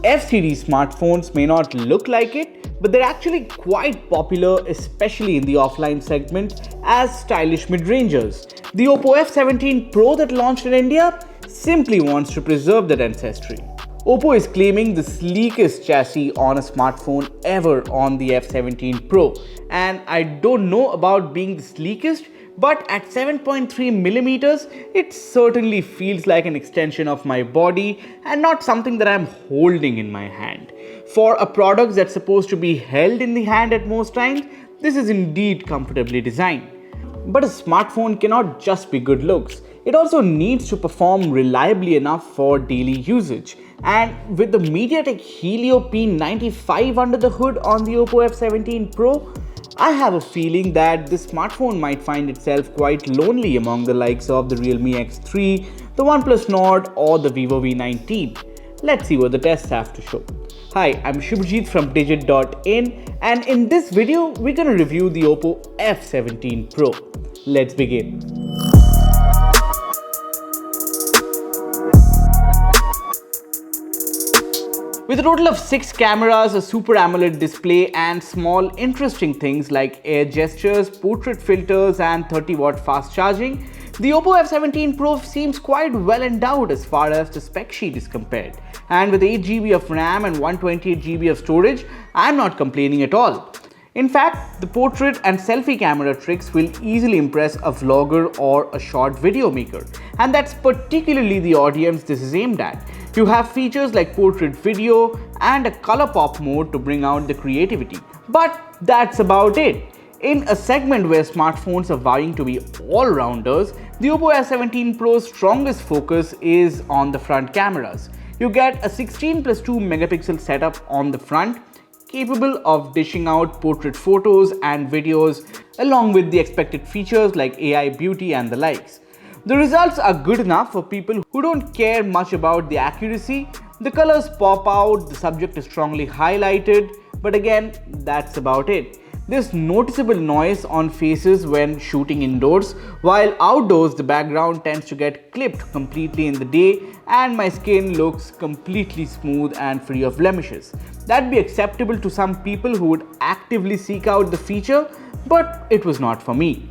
F-series smartphones may not look like it, but they're actually quite popular, especially in the offline segment, as stylish mid-rangers. The Oppo F17 Pro that launched in India simply wants to preserve that ancestry. Oppo is claiming the sleekest chassis on a smartphone ever on the F17 Pro, and I don't know about being the sleekest, but at 7.3mm, it certainly feels like an extension of my body and not something that I'm holding in my hand. For a product that's supposed to be held in the hand at most times, this is indeed comfortably designed. But a smartphone cannot just be good looks. It also needs to perform reliably enough for daily usage. And with the MediaTek Helio P95 under the hood on the Oppo F17 Pro, I have a feeling that this smartphone might find itself quite lonely among the likes of the Realme X3, the OnePlus Nord or the Vivo V19. Let's see what the tests have to show. Hi, I'm Shubhajit from Digit.in, and in this video, we're going to review the Oppo F17 Pro. Let's begin. With a total of 6 cameras, a Super AMOLED display and small interesting things like air gestures, portrait filters and 30-watt fast charging, the Oppo F17 Pro seems quite well endowed as far as the spec sheet is compared. And with 8GB of RAM and 128GB of storage, I'm not complaining at all. In fact, the portrait and selfie camera tricks will easily impress a vlogger or a short video maker. And that's particularly the audience this is aimed at. You have features like portrait video and a color pop mode to bring out the creativity. But that's about it. In a segment where smartphones are vying to be all-rounders, the Oppo F17 Pro's strongest focus is on the front cameras. You get a 16+2 megapixel setup on the front, capable of dishing out portrait photos and videos along with the expected features like AI beauty and the likes. The results are good enough for people who don't care much about the accuracy. The colors pop out, the subject is strongly highlighted, but again, that's about it. There's noticeable noise on faces when shooting indoors, while outdoors the background tends to get clipped completely in the day and my skin looks completely smooth and free of blemishes. That'd be acceptable to some people who would actively seek out the feature, but it was not for me.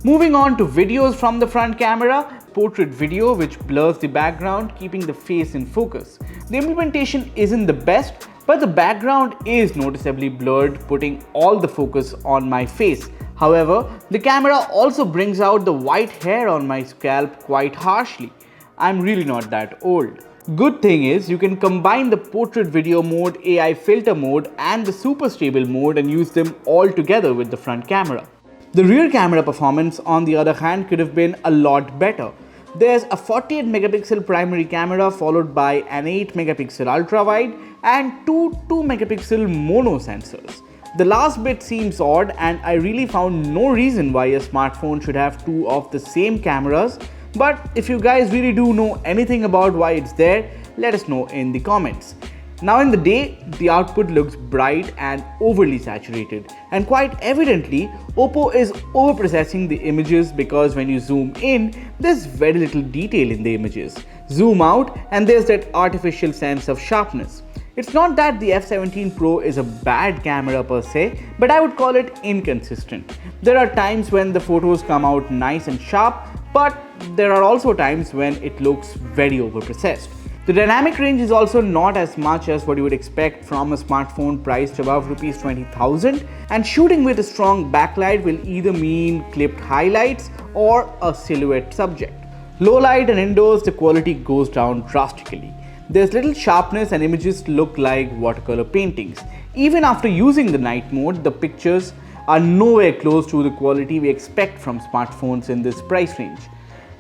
Moving on to videos from the front camera, portrait video which blurs the background, keeping the face in focus. The implementation isn't the best, but the background is noticeably blurred, putting all the focus on my face. However, the camera also brings out the white hair on my scalp quite harshly. I'm really not that old. Good thing is you can combine the portrait video mode, AI filter mode and the super stable mode and use them all together with the front camera. The rear camera performance, on the other hand, could have been a lot better. There's a 48 megapixel primary camera followed by an 8 megapixel ultra wide and two 2 megapixel mono sensors. The last bit seems odd, and I really found no reason why a smartphone should have two of the same cameras, but if you guys really do know anything about why it's there, let us know in the comments. Now in the day, the output looks bright and overly saturated, and quite evidently, Oppo is overprocessing the images because when you zoom in, there's very little detail in the images. Zoom out and there's that artificial sense of sharpness. It's not that the F17 Pro is a bad camera per se, but I would call it inconsistent. There are times when the photos come out nice and sharp, but there are also times when it looks very overprocessed. The dynamic range is also not as much as what you would expect from a smartphone priced above Rs 20,000, and shooting with a strong backlight will either mean clipped highlights or a silhouette subject. Low light and indoors, the quality goes down drastically. There's little sharpness and images look like watercolor paintings. Even after using the night mode, the pictures are nowhere close to the quality we expect from smartphones in this price range.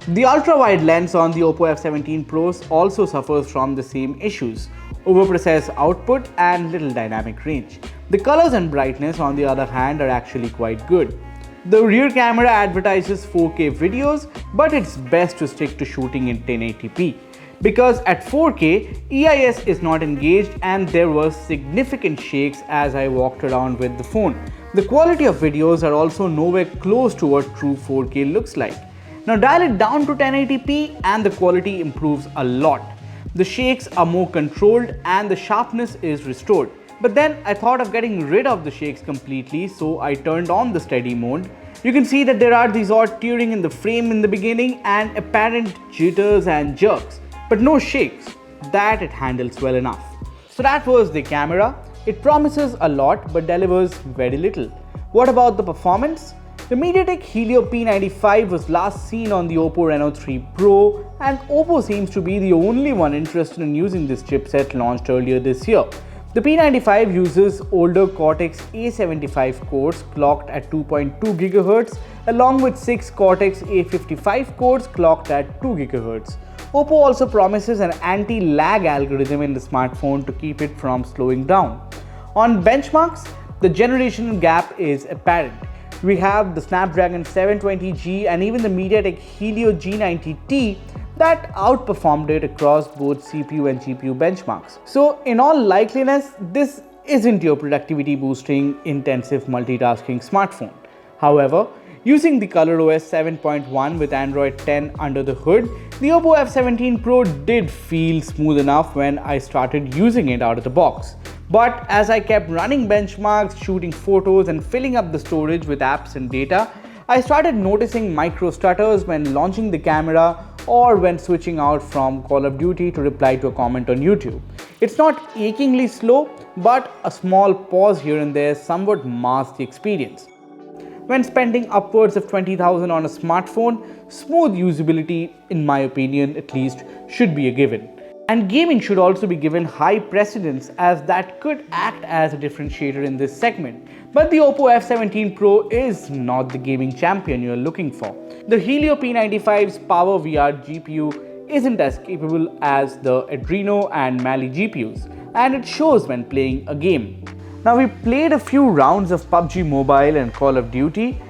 The ultra-wide lens on the Oppo F17 Pros also suffers from the same issues: overprocessed output and little dynamic range. The colors and brightness, on the other hand, are actually quite good. The rear camera advertises 4K videos, but it's best to stick to shooting in 1080p. Because at 4K, EIS is not engaged and there were significant shakes as I walked around with the phone. The quality of videos are also nowhere close to what true 4K looks like. Now dial it down to 1080p and the quality improves a lot. The shakes are more controlled and the sharpness is restored. But then I thought of getting rid of the shakes completely, so I turned on the steady mode. You can see that there are these odd tearing in the frame in the beginning and apparent jitters and jerks, but no shakes. That it handles well enough. So that was the camera. It promises a lot but delivers very little. What about the performance? The MediaTek Helio P95 was last seen on the Oppo Reno 3 Pro, and Oppo seems to be the only one interested in using this chipset launched earlier this year. The P95 uses older Cortex A75 cores clocked at 2.2 GHz along with 6 Cortex A55 cores clocked at 2 GHz. Oppo also promises an anti-lag algorithm in the smartphone to keep it from slowing down. On benchmarks, the generational gap is apparent. We have the Snapdragon 720G and even the MediaTek Helio G90T that outperformed it across both CPU and GPU benchmarks. So in all likeliness, this isn't your productivity boosting intensive multitasking smartphone. However, using the ColorOS 7.1 with Android 10 under the hood, the Oppo F17 Pro did feel smooth enough when I started using it out of the box. But as I kept running benchmarks, shooting photos and filling up the storage with apps and data, I started noticing micro stutters when launching the camera or when switching out from Call of Duty to reply to a comment on YouTube. It's not achingly slow, but a small pause here and there somewhat masks the experience. When spending upwards of 20,000 on a smartphone, smooth usability, in my opinion at least, should be a given. And gaming should also be given high precedence, as that could act as a differentiator in this segment. But the Oppo F17 Pro is not the gaming champion you're looking for. The Helio P95's PowerVR GPU isn't as capable as the Adreno and Mali GPUs, and it shows when playing a game. Now, we played a few rounds of PUBG Mobile and Call of Duty,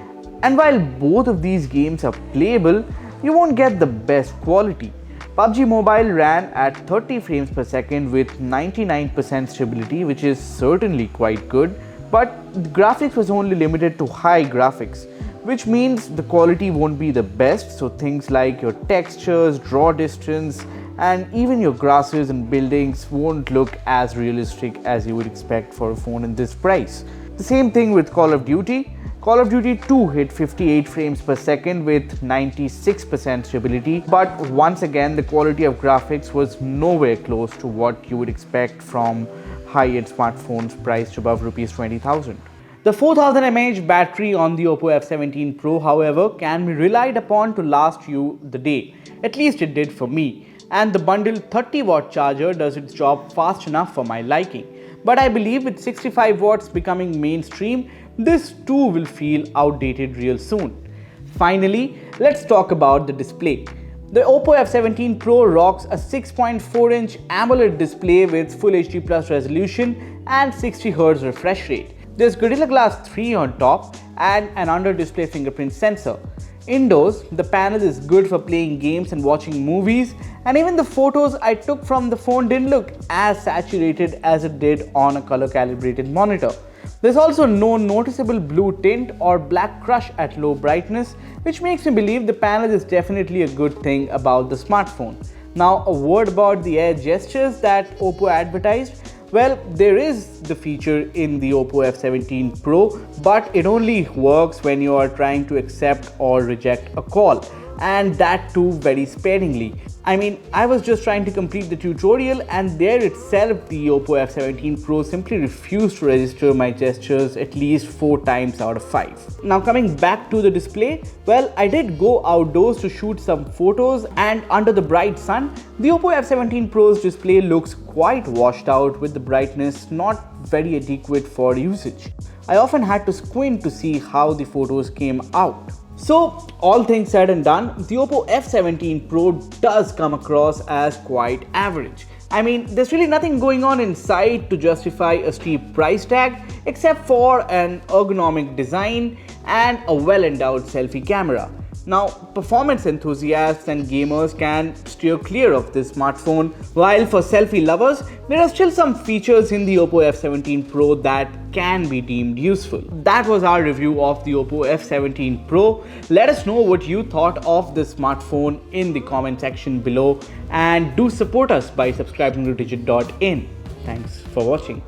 and while both of these games are playable, you won't get the best quality. PUBG Mobile ran at 30 frames per second with 99% stability, which is certainly quite good, but the graphics was only limited to high graphics, which means the quality won't be the best. So things like your textures, draw distance, and even your grasses and buildings won't look as realistic as you would expect for a phone in this price. The same thing with Call of Duty. Call of Duty 2 hit 58 frames per second with 96% stability, but once again the quality of graphics was nowhere close to what you would expect from high-end smartphones priced above Rs 20,000. The 4000 mAh battery on the Oppo F17 Pro, however, can be relied upon to last you the day. At least it did for me. And the bundled 30-watt charger does its job fast enough for my liking. But I believe with 65 watts becoming mainstream, this too will feel outdated real soon. Finally, let's talk about the display. The Oppo F17 Pro rocks a 6.4-inch AMOLED display with Full HD Plus resolution and 60Hz refresh rate. There's Gorilla Glass 3 on top and an under-display fingerprint sensor. Indoors, the panel is good for playing games and watching movies, and even the photos I took from the phone didn't look as saturated as it did on a color-calibrated monitor. There's also no noticeable blue tint or black crush at low brightness, which makes me believe the panel is definitely a good thing about the smartphone. Now, a word about the air gestures that Oppo advertised. Well, there is the feature in the Oppo F17 Pro, but it only works when you are trying to accept or reject a call, and that too very sparingly. I mean, I was just trying to complete the tutorial, and there itself the Oppo F17 Pro simply refused to register my gestures at least 4 times out of 5. Now, coming back to the display, well, I did go outdoors to shoot some photos, and under the bright sun, the Oppo F17 Pro's display looks quite washed out, with the brightness not very adequate for usage. I often had to squint to see how the photos came out. So, all things said and done, the Oppo F17 Pro does come across as quite average. I mean, there's really nothing going on inside to justify a steep price tag, except for an ergonomic design and a well-endowed selfie camera. Now, performance enthusiasts and gamers can steer clear of this smartphone, while for selfie lovers, there are still some features in the Oppo F17 Pro that can be deemed useful. That was our review of the Oppo F17 Pro. Let us know what you thought of this smartphone in the comment section below, and do support us by subscribing to Digit.in. Thanks for watching.